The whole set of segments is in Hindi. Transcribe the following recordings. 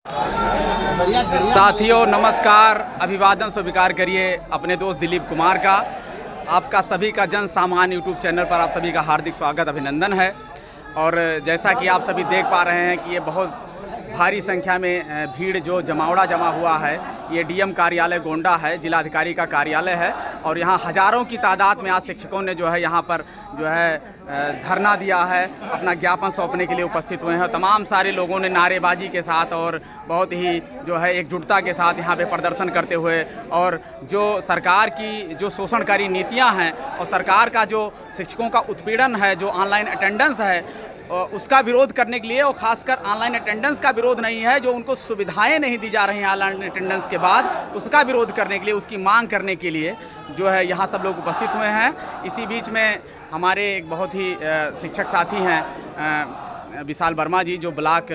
साथियों नमस्कार, अभिवादन स्वीकार करिए अपने दोस्त दिलीप कुमार का। आपका सभी का जन सामान्य यूट्यूब चैनल पर आप सभी का हार्दिक स्वागत अभिनंदन है। और जैसा कि आप सभी देख पा रहे हैं कि ये बहुत भारी संख्या में भीड़ जो जमा हुआ है, ये डीएम कार्यालय गोंडा है, जिलाधिकारी का कार्यालय है। और यहाँ हज़ारों की तादाद में आज शिक्षकों ने जो है यहाँ पर जो है धरना दिया है, अपना ज्ञापन सौंपने के लिए उपस्थित हुए हैं। तमाम सारे लोगों ने नारेबाजी के साथ और बहुत ही जो है एकजुटता के साथ यहाँ पे प्रदर्शन करते हुए, और जो सरकार की जो शोषणकारी नीतियाँ हैं और सरकार का जो शिक्षकों का उत्पीड़न है, जो ऑनलाइन अटेंडेंस है, उसका विरोध करने के लिए, और ख़ासकर ऑनलाइन अटेंडेंस का विरोध नहीं है, जो उनको सुविधाएं नहीं दी जा रही हैं ऑनलाइन अटेंडेंस के बाद, उसका विरोध करने के लिए, उसकी मांग करने के लिए जो है यहाँ सब लोग उपस्थित हुए हैं। इसी बीच में हमारे एक बहुत ही शिक्षक साथी हैं विशाल वर्मा जी, जो ब्लॉक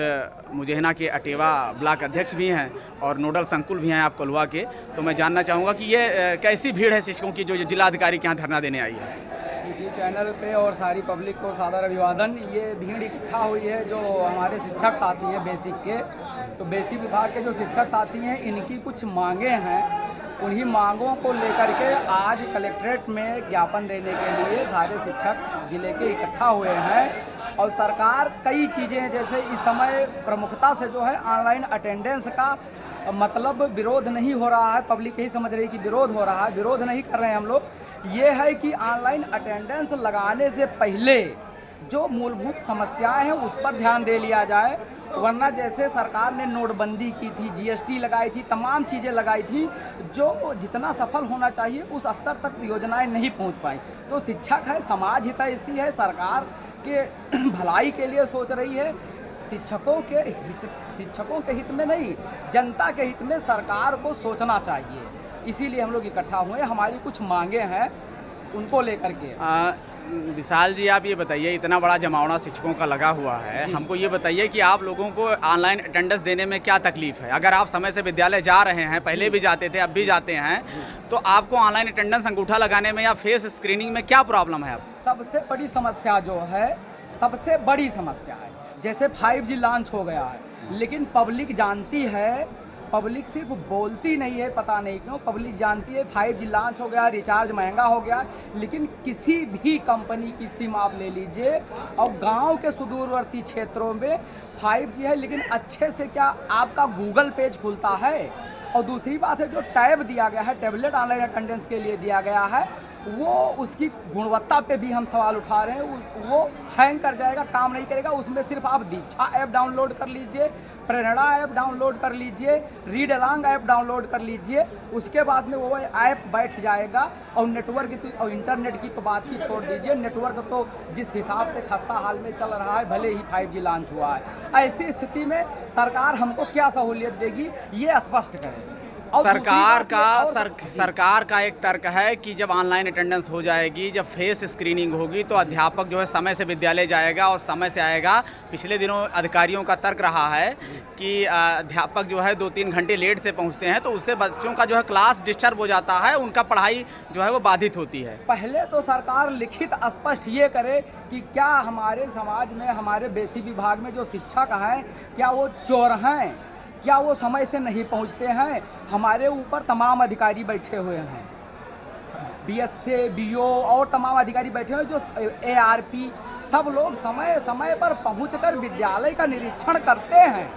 मुजैना के अटेवा ब्लॉक अध्यक्ष भी हैं और नोडल संकुल भी हैं आप कोल्हुआ के। तो मैं जानना चाहूँगा कि ये कैसी भीड़ है शिक्षकों की जो जिलाधिकारी के यहाँ धरना देने आई है। यूट्यूब चैनल पे और सारी पब्लिक को सादर अभिवादन। ये भीड़ इकट्ठा हुई है जो हमारे शिक्षक साथी हैं बेसिक के, तो बेसिक विभाग के जो शिक्षक साथी हैं, इनकी कुछ मांगे हैं। उन्हीं मांगों को लेकर के आज कलेक्ट्रेट में ज्ञापन देने के लिए सारे शिक्षक जिले के इकट्ठा हुए हैं। और सरकार कई चीज़ें, जैसे इस समय प्रमुखता से जो है ऑनलाइन अटेंडेंस का मतलब विरोध नहीं हो रहा है, पब्लिक यही समझ रही है कि विरोध हो रहा है। विरोध नहीं कर रहे हैं हम लोग, ये है कि ऑनलाइन अटेंडेंस लगाने से पहले जो मूलभूत समस्याएं हैं उस पर ध्यान दे लिया जाए। वरना जैसे सरकार ने नोटबंदी की थी, जीएसटी लगाई थी, तमाम चीज़ें लगाई थी, जो जितना सफल होना चाहिए उस स्तर तक योजनाएं नहीं पहुंच पाई। तो शिक्षक है, समाज हितैषी है, सरकार के भलाई के लिए सोच रही है। शिक्षकों के हित में नहीं, जनता के हित में सरकार को सोचना चाहिए। इसीलिए हम लोग इकट्ठा हुए। हमारी कुछ मांगे हैं, उनको लेकर के। विशाल जी, आप ये बताइए, इतना बड़ा जमावड़ा शिक्षकों का लगा हुआ है, हमको ये बताइए कि आप लोगों को ऑनलाइन अटेंडेंस देने में क्या तकलीफ है? अगर आप समय से विद्यालय जा रहे हैं, पहले भी जाते थे, अब भी जाते हैं, तो आपको ऑनलाइन अटेंडेंस अंगूठा लगाने में या फेस स्क्रीनिंग में क्या प्रॉब्लम है? सबसे बड़ी समस्या जो है, सबसे बड़ी समस्या है, जैसे 5G लॉन्च हो गया है, लेकिन पब्लिक जानती है, पब्लिक सिर्फ बोलती नहीं है, पता नहीं क्यों पब्लिक जानती है 5G लॉन्च हो गया, रिचार्ज महंगा हो गया, लेकिन किसी भी कंपनी की सिम आप ले लीजिए और गांव के सुदूरवर्ती क्षेत्रों में 5G है, लेकिन अच्छे से क्या आपका गूगल पेज खुलता है? और दूसरी बात है, जो टैब दिया गया है, टैबलेट ऑनलाइन अटेंडेंस के लिए दिया गया है, वो उसकी गुणवत्ता पे भी हम सवाल उठा रहे हैं। वो हैंग कर जाएगा, काम नहीं करेगा। उसमें सिर्फ आप दीक्षा ऐप डाउनलोड कर लीजिए, प्रेरणा ऐप डाउनलोड कर लीजिए, रीड अलॉन्ग ऐप डाउनलोड कर लीजिए, उसके बाद में वो ऐप बैठ जाएगा। और नेटवर्क और इंटरनेट की तो बात ही छोड़ दीजिए, नेटवर्क तो जिस हिसाब से खस्ता हाल में चल रहा है, भले ही 5G लॉन्च हुआ है, ऐसी स्थिति में सरकार हमको क्या सहूलियत देगी, ये स्पष्ट करें। सरकार का एक तर्क है कि जब ऑनलाइन अटेंडेंस हो जाएगी, जब फेस स्क्रीनिंग होगी, तो अध्यापक जो है समय से विद्यालय जाएगा और समय से आएगा। पिछले दिनों अधिकारियों का तर्क रहा है कि अध्यापक जो है 2-3 घंटे लेट से पहुंचते हैं, तो उससे बच्चों का जो है क्लास डिस्टर्ब हो जाता है, उनका पढ़ाई जो है वो बाधित होती है। पहले तो सरकार लिखित स्पष्ट ये करे कि क्या हमारे समाज में, हमारे बेसिक विभाग में जो शिक्षक हैं, क्या वो चोर हैं? क्या वो समय से नहीं पहुंचते हैं? हमारे ऊपर तमाम अधिकारी बैठे हुए हैं, BSA, BO और तमाम अधिकारी बैठे हुए, जो ARP, सब लोग समय समय पर पहुंचकर विद्यालय का निरीक्षण करते हैं।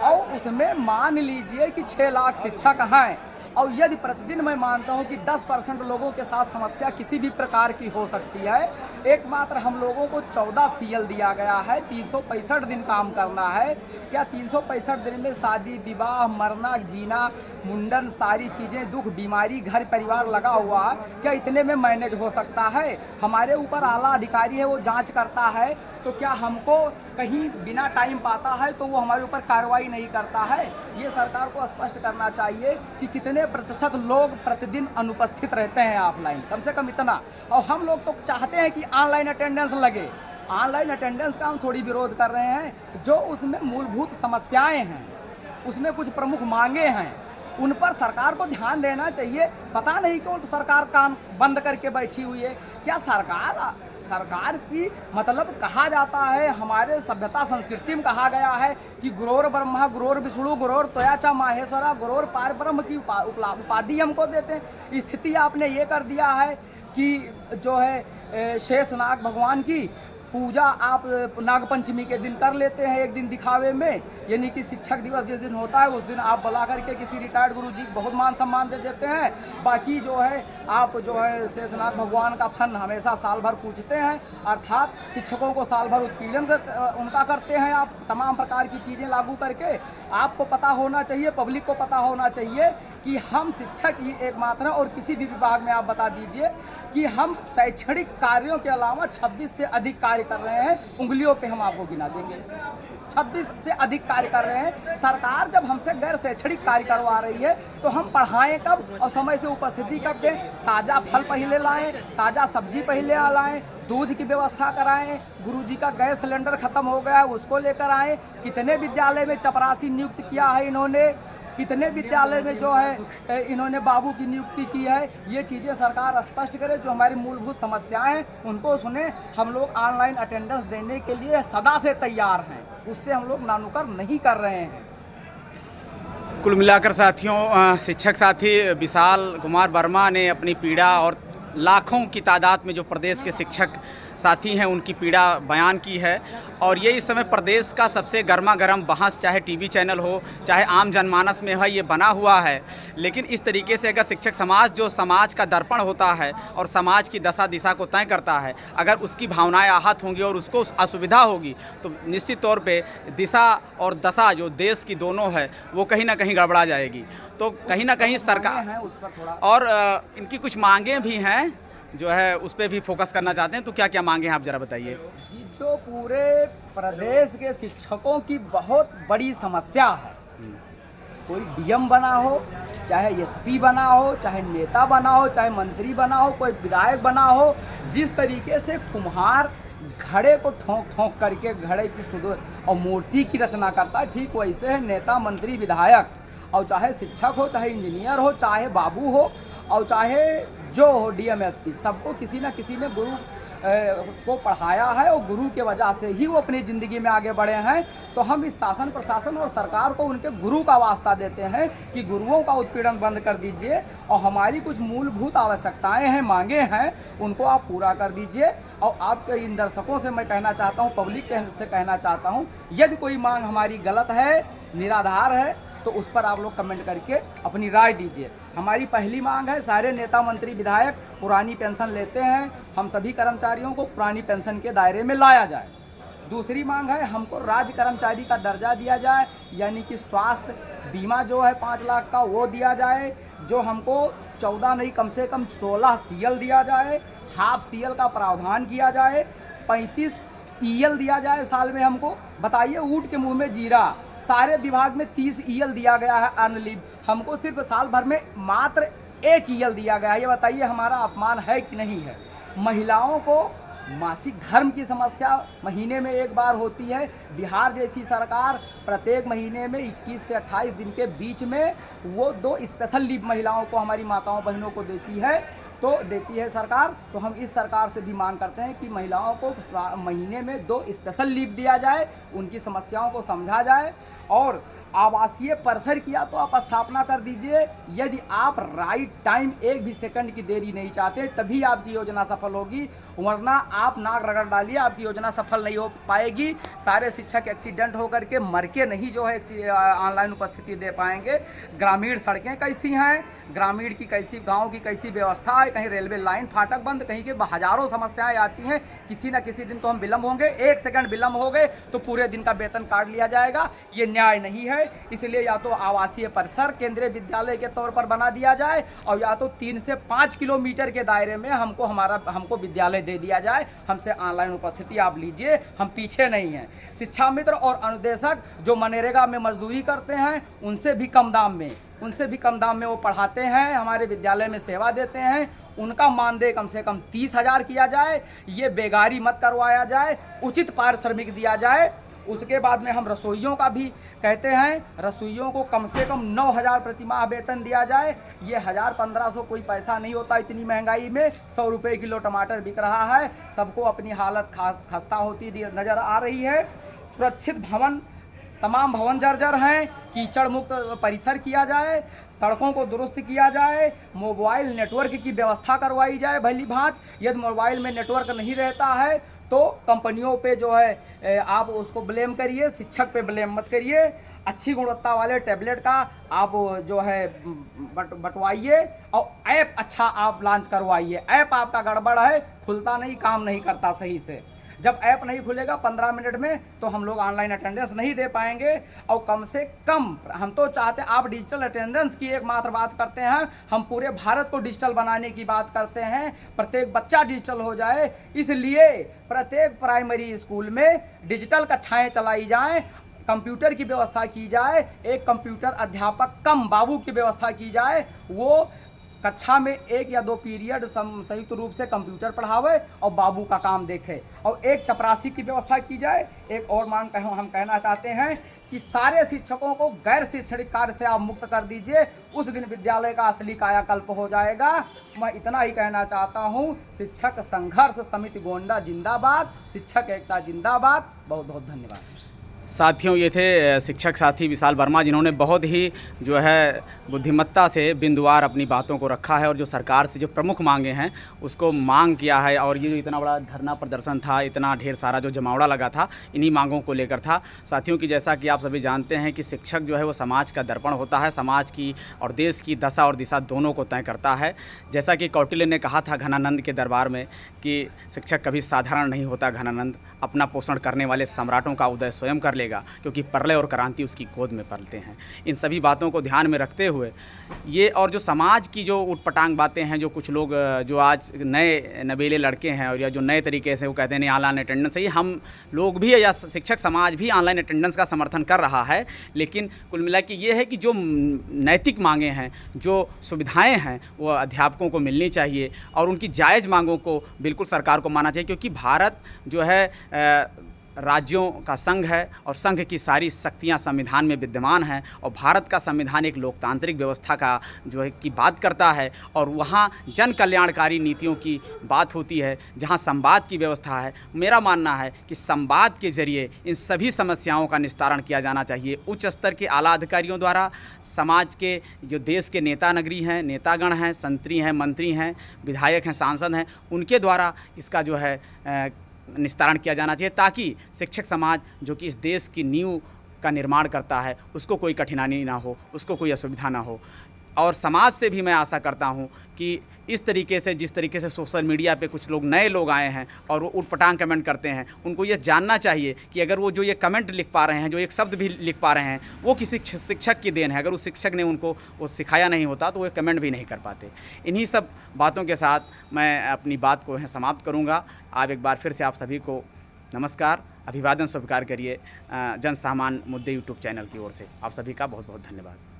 और उसमें मान लीजिए कि 6 लाख शिक्षक हैं, और यदि प्रतिदिन मैं मानता हूं कि 10% लोगों के साथ समस्या किसी भी प्रकार की हो सकती है, एकमात्र हम लोगों को 14 CL दिया गया है, 365 दिन काम करना है। क्या 365 दिन में शादी, विवाह, मरना, जीना, मुंडन, सारी चीज़ें, दुख, बीमारी, घर परिवार लगा हुआ है, क्या इतने में मैनेज हो सकता है? हमारे ऊपर आला अधिकारी है, वो जांच करता है, तो क्या हमको कहीं बिना टाइम पाता है तो वो हमारे ऊपर कार्रवाई नहीं करता है? ये सरकार को स्पष्ट करना चाहिए कि कितने प्रतिशत लोग प्रतिदिन अनुपस्थित रहते हैं ऑफलाइन, कम से कम इतना। और हम लोग तो चाहते हैं कि ऑनलाइन अटेंडेंस लगे। ऑनलाइन अटेंडेंस का हम थोड़ी विरोध कर रहे हैं, जो उसमें मूलभूत समस्याएं हैं, उसमें कुछ प्रमुख मांगे हैं, उन पर सरकार को ध्यान देना चाहिए। पता नहीं क्यों सरकार काम बंद करके बैठी हुई है। क्या सरकार सरकार की मतलब कहा जाता है, हमारे सभ्यता संस्कृति में कहा गया है कि गुरोर ब्रह्मा गुरोर विष्णु गुरोर त्वया माहेश्वरा गुरोर पार ब्रह्म की उपाधि हमको देते हैं। स्थिति आपने ये कर दिया है कि जो है शेषनाग भगवान की पूजा आप नागपंचमी के दिन कर लेते हैं, एक दिन दिखावे में, यानी कि शिक्षक दिवस जिस दिन होता है उस दिन आप बुला करके किसी रिटायर्ड गुरुजी को बहुत मान सम्मान दे देते हैं। बाकी जो है आप जो है शेषनाग भगवान का फन हमेशा साल भर पूछते हैं, अर्थात शिक्षकों को साल भर उत्पीड़न उनका करते हैं आप तमाम प्रकार की चीज़ें लागू करके। आपको पता होना चाहिए, पब्लिक को पता होना चाहिए कि हम शिक्षक ही एकमात्र हैं, और किसी भी विभाग में आप बता दीजिए कि हम शैक्षणिक कार्यों के अलावा 26 से अधिक कार्य कर रहे हैं, उंगलियों पे हम आपको गिना देंगे। 26 से अधिक कार्य कर रहे हैं। सरकार जब हमसे गैर शैक्षणिक कार्य करवा रही है तो हम पढ़ाएं कब और समय से उपस्थिति कब दें? ताज़ा फल पहले लाएं, ताज़ा सब्जी पहले लाएं, दूध की व्यवस्था कराएं, गुरुजी का गैस सिलेंडर खत्म हो गया है उसको लेकर आएँ। कितने विद्यालय में चपरासी नियुक्त किया है इन्होंने, कितने विद्यालय में जो है इन्होंने बाबू की नियुक्ति की है, ये चीज़ें सरकार स्पष्ट करे। जो हमारी मूलभूत समस्याएं हैं उनको सुने। हम लोग ऑनलाइन अटेंडेंस देने के लिए सदा से तैयार हैं, उससे हम लोग नानुकर नहीं कर रहे हैं। कुल मिलाकर साथियों, शिक्षक साथी विशाल कुमार वर्मा ने अपनी पीड़ा और लाखों की तादाद में जो प्रदेश के शिक्षक साथी हैं उनकी पीड़ा बयान की है। और ये इस समय प्रदेश का सबसे गर्मा गर्म बहस, चाहे टीवी चैनल हो चाहे आम जनमानस में है, ये बना हुआ है। लेकिन इस तरीके से अगर शिक्षक समाज, जो समाज का दर्पण होता है और समाज की दशा दिशा को तय करता है, अगर उसकी भावनाएं आहत होंगी और उसको असुविधा होगी तो निश्चित तौर पे दिशा और दशा जो देश की दोनों है वो कहीं ना कहीं गड़बड़ा जाएगी। तो कहीं ना कहीं सरकार है उस पर थोड़ा, और इनकी कुछ मांगें भी हैं जो है उस पर भी फोकस करना चाहते हैं। तो क्या क्या मांगे हैं आप ज़रा बताइए जी। जो पूरे प्रदेश के शिक्षकों की बहुत बड़ी समस्या है, कोई डीएम बना हो, चाहे एसपी बना हो, चाहे नेता बना हो, चाहे मंत्री बना हो, कोई विधायक बना हो, जिस तरीके से कुम्हार घड़े को ठोंक ठोंक करके घड़े की सुंदर और मूर्ति की रचना करता है, ठीक वैसे है नेता मंत्री विधायक, और चाहे शिक्षक हो, चाहे इंजीनियर हो, चाहे बाबू हो, और चाहे जो हो डीएम एसपी, सबको किसी न किसी ने गुरु को पढ़ाया है और गुरु के वजह से ही वो अपनी ज़िंदगी में आगे बढ़े हैं। तो हम इस शासन प्रशासन और सरकार को उनके गुरु का वास्ता देते हैं कि गुरुओं का उत्पीड़न बंद कर दीजिए और हमारी कुछ मूलभूत आवश्यकताएं हैं, मांगे हैं, उनको आप पूरा कर दीजिए। और आपके इन दर्शकों से मैं कहना चाहता हूँ, पब्लिक से कहना चाहता हूँ, यदि कोई मांग हमारी गलत है, निराधार है, तो उस पर आप लोग कमेंट करके अपनी राय दीजिए। हमारी पहली मांग है, सारे नेता मंत्री विधायक पुरानी पेंशन लेते हैं, हम सभी कर्मचारियों को पुरानी पेंशन के दायरे में लाया जाए। दूसरी मांग है, हमको राज्य कर्मचारी का दर्जा दिया जाए, यानी कि स्वास्थ्य बीमा जो है 5 लाख का वो दिया जाए, जो हमको 14 नहीं कम से कम 16 सीएल दिया जाए, हाफ सीएल का प्रावधान किया जाए, 35 ईएल दिया जाए साल में। हमको बताइए, ऊँट के मुंह में जीरा, सारे विभाग में 30 ईएल दिया गया है अर्न लीव, हमको सिर्फ साल भर में मात्र 1 ईएल दिया गया है। ये बताइए हमारा अपमान है कि नहीं है? महिलाओं को मासिक धर्म की समस्या महीने में 1 बार होती है। बिहार जैसी सरकार प्रत्येक महीने में 21 से 28 दिन के बीच में वो 2 स्पेशल लीव महिलाओं को, हमारी माताओं बहनों को देती है, तो देती है सरकार। तो हम इस सरकार से भी मांग करते हैं कि महिलाओं को महीने में 2 स्पेशल लीव दिया जाए, उनकी समस्याओं को समझा जाए। और आवासीय परिसर की या तो आप स्थापना कर दीजिए, यदि आप राइट टाइम 1 भी सेकंड की देरी नहीं चाहते तभी आपकी योजना सफल होगी, वरना आप नाक रगड़ डालिए, आपकी योजना सफल नहीं हो पाएगी। सारे शिक्षक एक्सीडेंट होकर के मर के नहीं जो है ऑनलाइन उपस्थिति दे पाएंगे। ग्रामीण सड़कें कैसी हैं, ग्रामीण की कैसी, गाँव की कैसी व्यवस्था है, कहीं रेलवे लाइन फाटक बंद, कहीं के हज़ारों समस्याएँ आती हैं। किसी न किसी दिन तो हम विलम्ब होंगे, 1 सेकंड विलम्ब हो गए तो पूरे दिन का वेतन काट लिया जाएगा। ये न्याय नहीं है। इसलिए या तो आवासीय परिसर केंद्रीय विद्यालय के तौर पर बना दिया जाए, और या तो 3 से 5 किलोमीटर के दायरे में हमको विद्यालय दे दिया जाए। हमसे ऑनलाइन उपस्थिति आप लीजिए, हम पीछे नहीं हैं। शिक्षा मित्र और अनुदेशक जो मनरेगा में मजदूरी करते हैं, उनसे भी कम दाम में वो पढ़ाते हैं, हमारे विद्यालय में सेवा देते हैं, उनका मानदेय कम से कम 30,000 किया जाए। ये बेगारी मत करवाया जाए, उचित पारिश्रमिक दिया जाए। उसके बाद में हम रसोइयों का भी कहते हैं, रसोइयों को कम से कम 9,000 प्रति माह वेतन दिया जाए। ये 1,000-1,500 कोई पैसा नहीं होता इतनी महंगाई में। 100 रुपये किलो टमाटर बिक रहा है, सबको अपनी हालत खस्ता होती नज़र आ रही है। सुरक्षित भवन, तमाम भवन जर्जर हैं, कीचड़ मुक्त परिसर किया जाए, सड़कों को दुरुस्त किया जाए, मोबाइल नेटवर्क की व्यवस्था करवाई जाए भली भांत। यदि मोबाइल में नेटवर्क नहीं रहता है तो कंपनियों पे जो है आप उसको ब्लेम करिए, शिक्षक पे ब्लेम मत करिए। अच्छी गुणवत्ता वाले टैबलेट का आप जो है बंटवाइए और ऐप अच्छा आप लॉन्च करवाइए। ऐप आपका गड़बड़ है, खुलता नहीं, काम नहीं करता सही से। जब ऐप नहीं खुलेगा 15 मिनट में तो हम लोग ऑनलाइन अटेंडेंस नहीं दे पाएंगे। और कम से कम हम तो चाहते हैं, आप डिजिटल अटेंडेंस की एकमात्र बात करते हैं, हम पूरे भारत को डिजिटल बनाने की बात करते हैं, प्रत्येक बच्चा डिजिटल हो जाए। इसलिए प्रत्येक प्राइमरी स्कूल में डिजिटल कक्षाएं चलाई जाएं, कंप्यूटर की व्यवस्था की जाए, एक कंप्यूटर अध्यापक कम बाबू की व्यवस्था की जाए, वो कक्षा में 1 या 2 पीरियड संयुक्त रूप से कंप्यूटर पढ़ावे और बाबू का काम देखे। और एक चपरासी की व्यवस्था की जाए। एक और मांग हम कहना चाहते हैं कि सारे शिक्षकों को गैर शैक्षणिक कार्य से आप मुक्त कर दीजिए, उस दिन विद्यालय का असली कायाकल्प हो जाएगा। मैं इतना ही कहना चाहता हूँ। शिक्षक संघर्ष समिति गोंडा जिंदाबाद, शिक्षक एकता जिंदाबाद। बहुत बहुत धन्यवाद। साथियों, ये थे शिक्षक साथी विशाल वर्मा, जिन्होंने बहुत ही जो है बुद्धिमत्ता से बिंदुवार अपनी बातों को रखा है और जो सरकार से जो प्रमुख मांगे हैं उसको मांग किया है। और ये जो इतना बड़ा धरना प्रदर्शन था, इतना ढेर सारा जो जमावड़ा लगा था, इन्हीं मांगों को लेकर था। साथियों की जैसा कि आप सभी जानते हैं कि शिक्षक जो है वो समाज का दर्पण होता है, समाज की और देश की दशा और दिशा दोनों को तय करता है। जैसा कि कौटिल्य ने कहा था घनानंद के दरबार में कि शिक्षक कभी साधारण नहीं होता घनानंद, अपना पोषण करने वाले सम्राटों का उदय स्वयं कर लेगा, क्योंकि प्रलय और क्रांति उसकी गोद में पलते हैं। इन सभी बातों को ध्यान में रखते हुए ये और जो समाज की जो उटपटांग बातें हैं, जो कुछ लोग जो आज नए नवेले लड़के हैं और या जो नए तरीके से वो कहते हैं नहीं ऑनलाइन अटेंडेंस है, ये हम लोग भी या शिक्षक समाज भी ऑनलाइन अटेंडेंस का समर्थन कर रहा है। लेकिन कुल मिला के ये है कि जो नैतिक मांगें हैं, जो सुविधाएँ हैं, वो अध्यापकों को मिलनी चाहिए और उनकी जायज़ मांगों को बिल्कुल सरकार को मानना चाहिए। क्योंकि भारत जो है राज्यों का संघ है और संघ की सारी शक्तियां संविधान में विद्यमान हैं और भारत का संविधान एक लोकतांत्रिक व्यवस्था का जो है की बात करता है और वहाँ जन कल्याणकारी नीतियों की बात होती है, जहाँ संवाद की व्यवस्था है। मेरा मानना है कि संवाद के जरिए इन सभी समस्याओं का निस्तारण किया जाना चाहिए उच्च स्तर के आला अधिकारियों द्वारा। समाज के जो देश के नेता नगरी हैं, नेतागण हैं, संतरी हैं, मंत्री हैं, विधायक हैं, सांसद हैं, उनके द्वारा इसका जो है निस्तारण किया जाना चाहिए, ताकि शिक्षक समाज जो कि इस देश की नींव का निर्माण करता है उसको कोई कठिनाई ना हो, उसको कोई असुविधा ना हो। और समाज से भी मैं आशा करता हूं कि इस तरीके से, जिस तरीके से सोशल मीडिया पे कुछ लोग नए लोग आए हैं और वो उटपटांग कमेंट करते हैं, उनको ये जानना चाहिए कि अगर वो जो ये कमेंट लिख पा रहे हैं, जो एक शब्द भी लिख पा रहे हैं, वो किसी शिक्षक की देन है। अगर उस शिक्षक ने उनको वो सिखाया नहीं होता तो वो कमेंट भी नहीं कर पाते। इन्हीं सब बातों के साथ मैं अपनी बात को यहाँ समाप्त करूँगा। आप एक बार फिर से आप सभी को नमस्कार, अभिवादन स्वीकार करिए जन सामान्य मुद्दे यूट्यूब चैनल की ओर से। आप सभी का बहुत बहुत धन्यवाद।